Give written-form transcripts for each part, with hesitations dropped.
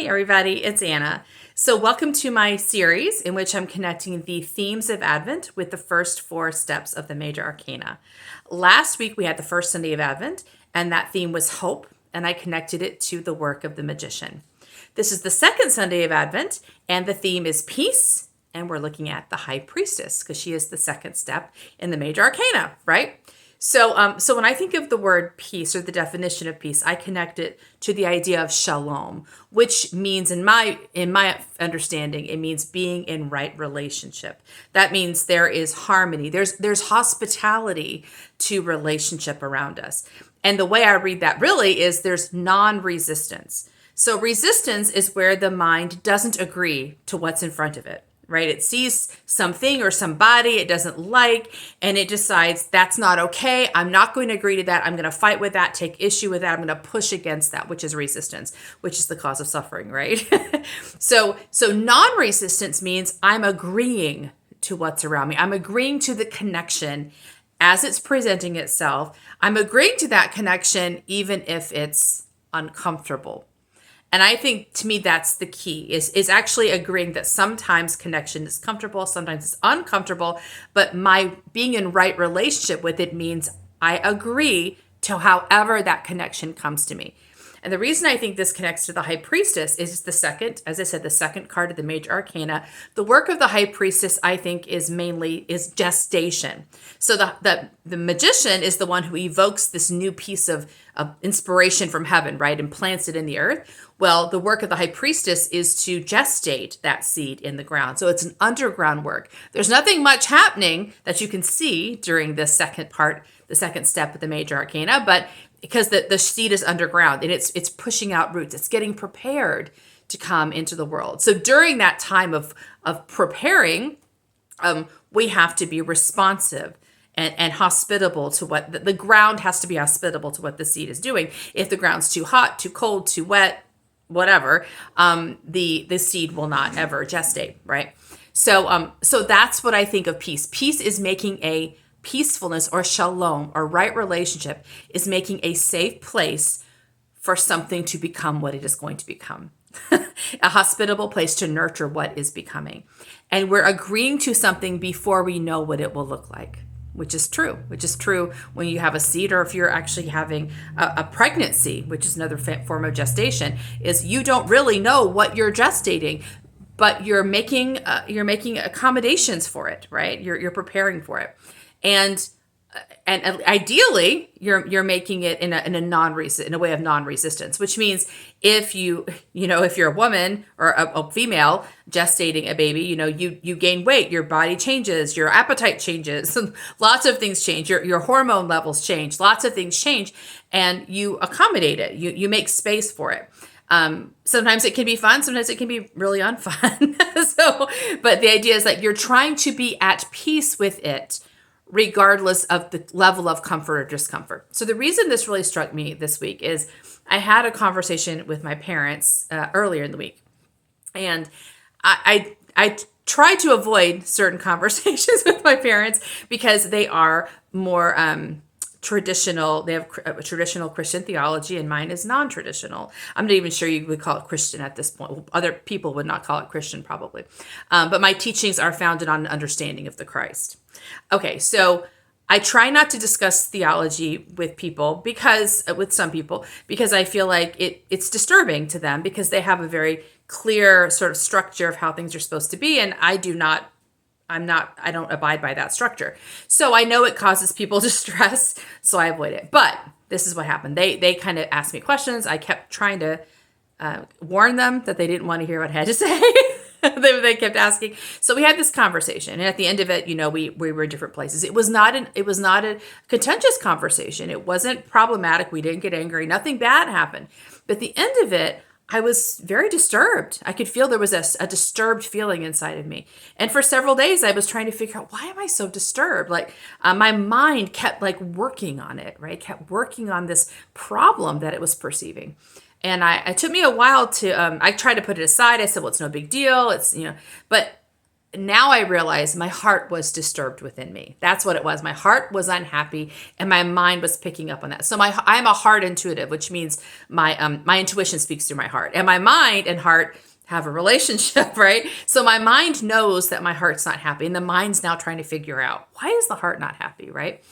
everybody, it's Anna. So, welcome to my series in which I'm connecting the themes of Advent with the first four steps of the major arcana. Last week, we had the first Sunday of Advent, and that theme was hope, and I connected it to the work of the magician. This is the second Sunday of Advent, and the theme is peace, and we're looking at the high priestess because she is the second step in the major arcana, right? So when I think of the word peace or the definition of peace, I connect it to the idea of shalom, which means in my understanding, it means being in right relationship. That means there is harmony. There's hospitality to relationship around us. And the way I read that really is there's non-resistance. So resistance is where the mind doesn't agree to what's in front of it. Right? It sees something or somebody it doesn't like, and it decides that's not okay. I'm not going to agree to that. I'm going to fight with that, take issue with that. I'm going to push against that, which is resistance, which is the cause of suffering, right? So non-resistance means I'm agreeing to what's around me. I'm agreeing to the connection as it's presenting itself. I'm agreeing to that connection, even if it's uncomfortable. And I think to me, that's the key is actually agreeing that sometimes connection is comfortable, sometimes it's uncomfortable, but my being in right relationship with it means I agree to however that connection comes to me. And the reason I think this connects to the high priestess is the second, as I said, the second card of the major arcana. The work of the high priestess, I think, is gestation. So the magician is the one who evokes this new piece of inspiration from heaven, right, and plants it in the earth. Well, the work of the high priestess is to gestate that seed in the ground. So it's an underground work. There's nothing much happening that you can see during the second part, the second step of the major arcana, but because the seed is underground and it's pushing out roots, it's getting prepared to come into the world. So during that time of preparing, we have to be responsive and hospitable to what the ground has to be hospitable to what the seed is doing. If the ground's too hot, too cold, too wet, whatever, the seed will not ever gestate, right? So that's what I think of peace. Peace is making a peacefulness or shalom or right relationship is making a safe place for something to become what it is going to become. A hospitable place to nurture what is becoming. And we're agreeing to something before we know what it will look like, which is true when you have a seed, or if you're actually having a pregnancy, which is another form of gestation, is you don't really know what you're gestating, but you're making accommodations for it, right? You're preparing for it. And ideally, you're making it in a way of non-resistance, which means if if you're a woman or a female gestating a baby, you gain weight, your body changes, your appetite changes, lots of things change, your hormone levels change, lots of things change, and you accommodate it, you make space for it. Sometimes it can be fun, sometimes it can be really unfun. But the idea is that you're trying to be at peace with it, regardless of the level of comfort or discomfort. So the reason this really struck me this week is I had a conversation with my parents earlier in the week, and I try to avoid certain conversations with my parents because they are more traditional. They have a traditional Christian theology, and mine is non-traditional. I'm not even sure you would call it Christian at this point. Other people would not call it Christian, probably. But my teachings are founded on an understanding of the Christ. Okay, so I try not to discuss theology with some people, because I feel like it's disturbing to them because they have a very clear sort of structure of how things are supposed to be, and I don't abide by that structure. So I know it causes people distress, so I avoid it. But this is what happened. They kind of asked me questions. I kept trying to warn them that they didn't want to hear what I had to say. They kept asking. So we had this conversation, and at the end of it, we were in different places. It was not a contentious conversation. It wasn't problematic. We didn't get angry. Nothing bad happened. But at the end of it, I was very disturbed. I could feel there was a disturbed feeling inside of me. And for several days, I was trying to figure out, why am I so disturbed? My mind kept working on it, right? Kept working on this problem that it was perceiving. And it took me a while to, I tried to put it aside. I said, well, it's no big deal. But now I realize my heart was disturbed within me. That's what it was. My heart was unhappy and my mind was picking up on that. So I'm a heart intuitive, which means my intuition speaks through my heart. And my mind and heart have a relationship, right? So my mind knows that my heart's not happy and the mind's now trying to figure out, why is the heart not happy, right?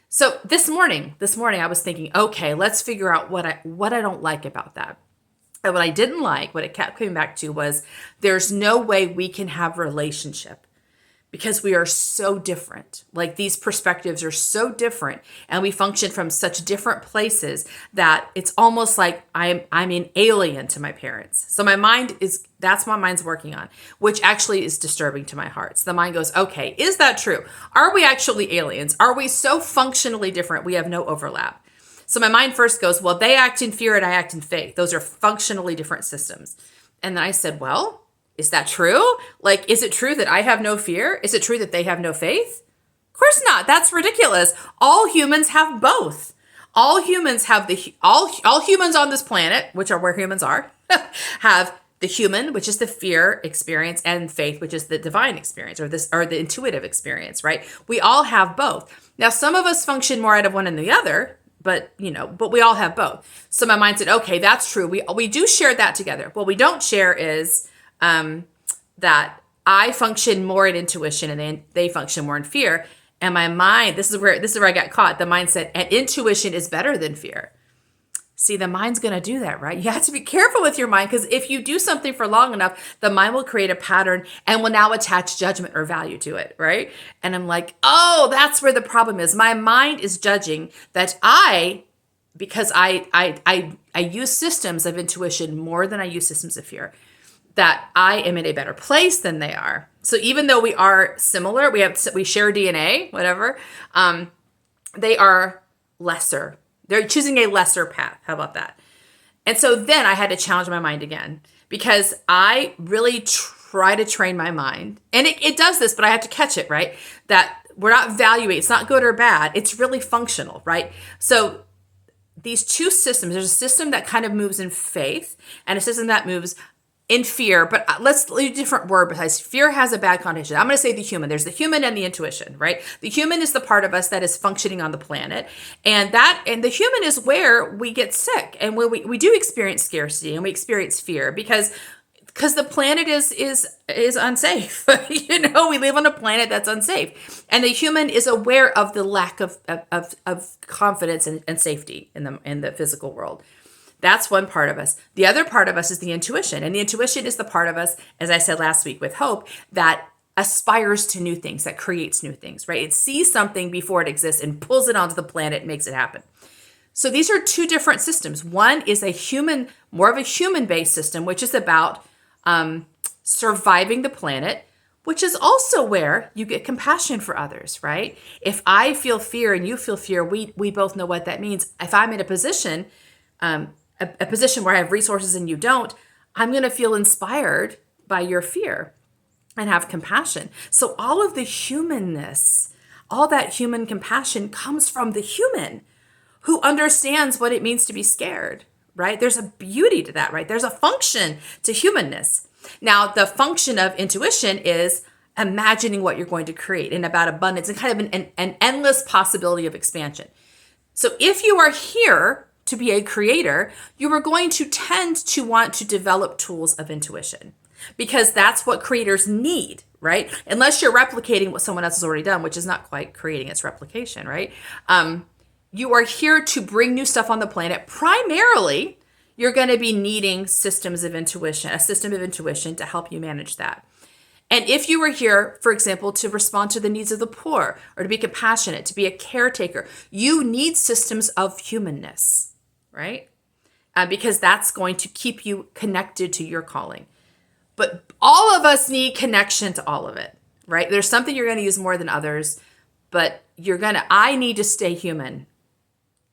So this morning I was thinking, okay, let's figure out what I don't like about that. And what I didn't like, what it kept coming back to was there's no way we can have relationship because we are so different. Like these perspectives are so different and we function from such different places that it's almost like I'm an alien to my parents. So that's what my mind's working on, which actually is disturbing to my heart. So the mind goes, okay, is that true? Are we actually aliens? Are we so functionally different we have no overlap? So my mind first goes, well, they act in fear and I act in faith. Those are functionally different systems. And then I said, well, is that true? Like, is it true that I have no fear? Is it true that they have no faith? Of course not. That's ridiculous. All humans have both. All humans have all humans on this planet, which are where humans are, have the human, which is the fear experience, and faith, which is the divine experience or the intuitive experience, right? We all have both. Now, some of us function more out of one than the other. But we all have both. So my mind said, okay, that's true. We do share that together. What we don't share is that I function more in intuition and they function more in fear. And my mind, this is where I got caught. The mind said, and intuition is better than fear. See, the mind's going to do that, right? You have to be careful with your mind because if you do something for long enough, the mind will create a pattern and will now attach judgment or value to it, right? And I'm like, oh, that's where the problem is. My mind is judging that because I use systems of intuition more than I use systems of fear, that I am in a better place than they are. So even though we are similar, we share DNA, whatever, they are lesser. They're choosing a lesser path. How about that? And so then I had to challenge my mind again because I really try to train my mind. And it does this, but I have to catch it, right? That we're not evaluating. It's not good or bad. It's really functional, right? So these two systems, there's a system that kind of moves in faith and a system that moves in fear, but let's leave a different word because fear has a bad connotation. I'm going to say the human. There's the human and the intuition, right? The human is the part of us that is functioning on the planet, and the human is where we get sick, and where we do experience scarcity and we experience fear because the planet is unsafe. We live on a planet that's unsafe, and the human is aware of the lack of confidence and safety in the physical world. That's one part of us. The other part of us is the intuition. And the intuition is the part of us, as I said last week with Hope, that aspires to new things, that creates new things, right? It sees something before it exists and pulls it onto the planet and makes it happen. So these are two different systems. One is more of a human-based system, which is about surviving the planet, which is also where you get compassion for others, right? If I feel fear and you feel fear, we both know what that means. If I'm in a position where I have resources and you don't, I'm going to feel inspired by your fear and have compassion. So all of the humanness, all that human compassion comes from the human who understands what it means to be scared, right? There's a beauty to that, right? There's a function to humanness. Now, the function of intuition is imagining what you're going to create and about abundance and kind of an endless possibility of expansion. So if you are here to be a creator, you are going to tend to want to develop tools of intuition because that's what creators need, right? Unless you're replicating what someone else has already done, which is not quite creating, it's replication, right? You are here to bring new stuff on the planet. Primarily, you're going to be needing systems of intuition, a system of intuition to help you manage that. And if you were here, for example, to respond to the needs of the poor or to be compassionate, to be a caretaker, you need systems of humanness, right? Because that's going to keep you connected to your calling. But all of us need connection to all of it, right? There's something you're going to use more than others, but I need to stay human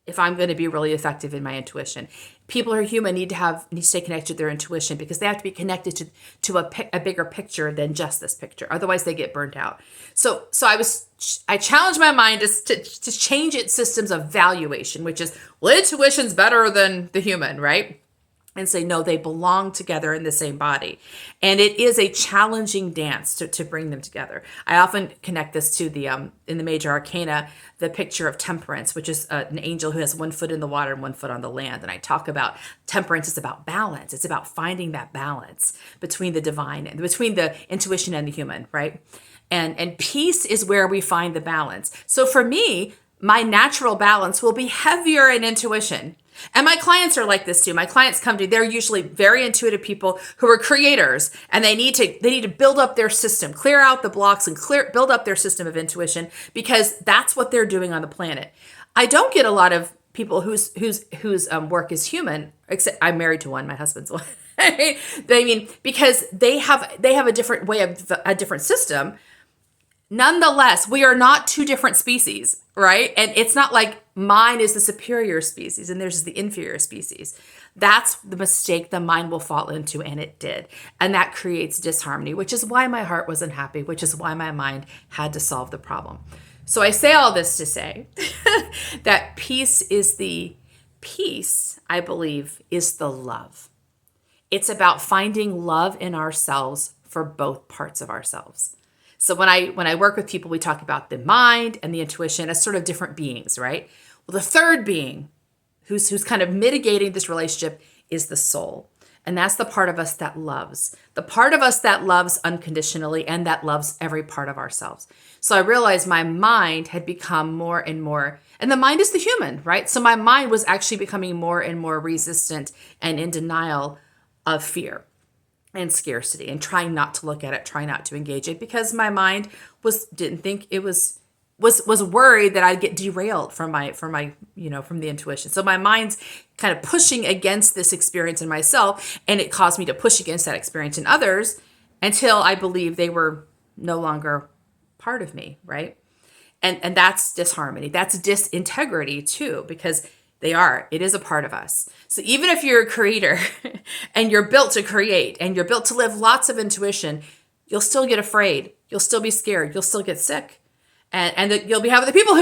if I'm going to be really effective in my intuition. People who are human need to stay connected to their intuition because they have to be connected to a bigger picture than just this picture. Otherwise, they get burnt out. So I challenged my mind to change its systems of valuation, which is, well, intuition's better than the human, right? and say, no, they belong together in the same body. And it is a challenging dance to bring them together. I often connect this to the, in the major arcana, the picture of temperance, which is an angel who has one foot in the water and one foot on the land. And I talk about temperance is about balance. It's about finding that balance between the divine and between the intuition and the human, right? And peace is where we find the balance. So for me, my natural balance will be heavier in intuition. And my clients are like this too. My clients come to me, they're usually very intuitive people who are creators, and they need to build up their system, clear out the blocks and build up their system of intuition, because that's what they're doing on the planet. I don't get a lot of people whose work is human, except I'm married to one, my husband's one. I mean, because they have a different way of a different system. Nonetheless, we are not two different species, right? And it's not like mine is the superior species and theirs is the inferior species. That's the mistake the mind will fall into, and it did. And that creates disharmony, which is why my heart wasn't happy, which is why my mind had to solve the problem. So I say all this to say that peace, I believe, is the love. It's about finding love in ourselves for both parts of ourselves. So when I work with people, we talk about the mind and the intuition as sort of different beings, right? Well, the third being who's kind of mitigating this relationship is the soul. And that's the part of us that loves. The part of us that loves unconditionally and that loves every part of ourselves. So I realized my mind had become more and more, and the mind is the human, right? So my mind was actually becoming more and more resistant and in denial of fear and scarcity, and trying not to look at it, trying not to engage it, because my mind didn't think it was worried that I'd get derailed from the intuition. So my mind's kind of pushing against this experience in myself, and it caused me to push against that experience in others until I believed they were no longer part of me, right? And that's disharmony. That's disintegrity too, because it is a part of us. So even if you're a creator and you're built to create and you're built to live lots of intuition, you'll still get afraid. You'll still be scared. You'll still get sick. And you'll be having the people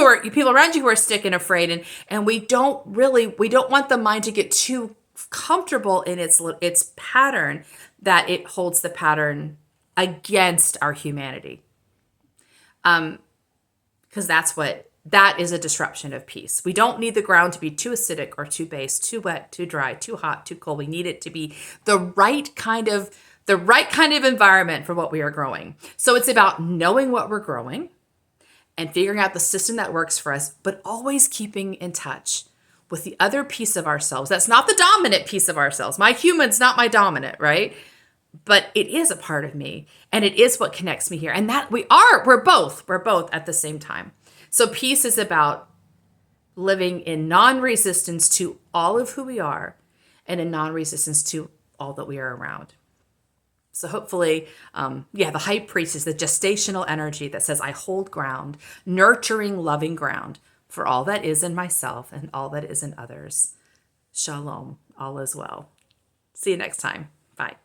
around you who are sick and afraid. And we don't want the mind to get too comfortable in its pattern, that it holds the pattern against our humanity. Because that is a disruption of peace. We don't need the ground to be too acidic or too base, too wet, too dry, too hot, too cold. We need it to be the right kind of environment for what we are growing. So it's about knowing what we're growing and figuring out the system that works for us, but always keeping in touch with the other piece of ourselves. That's not the dominant piece of ourselves. My human's not my dominant, right? But it is a part of me, and it is what connects me here. And that we're both at the same time. So peace is about living in non-resistance to all of who we are and in non-resistance to all that we are around. So hopefully, the high priestess, the gestational energy that says, I hold ground, nurturing, loving ground for all that is in myself and all that is in others. Shalom, all is well. See you next time. Bye.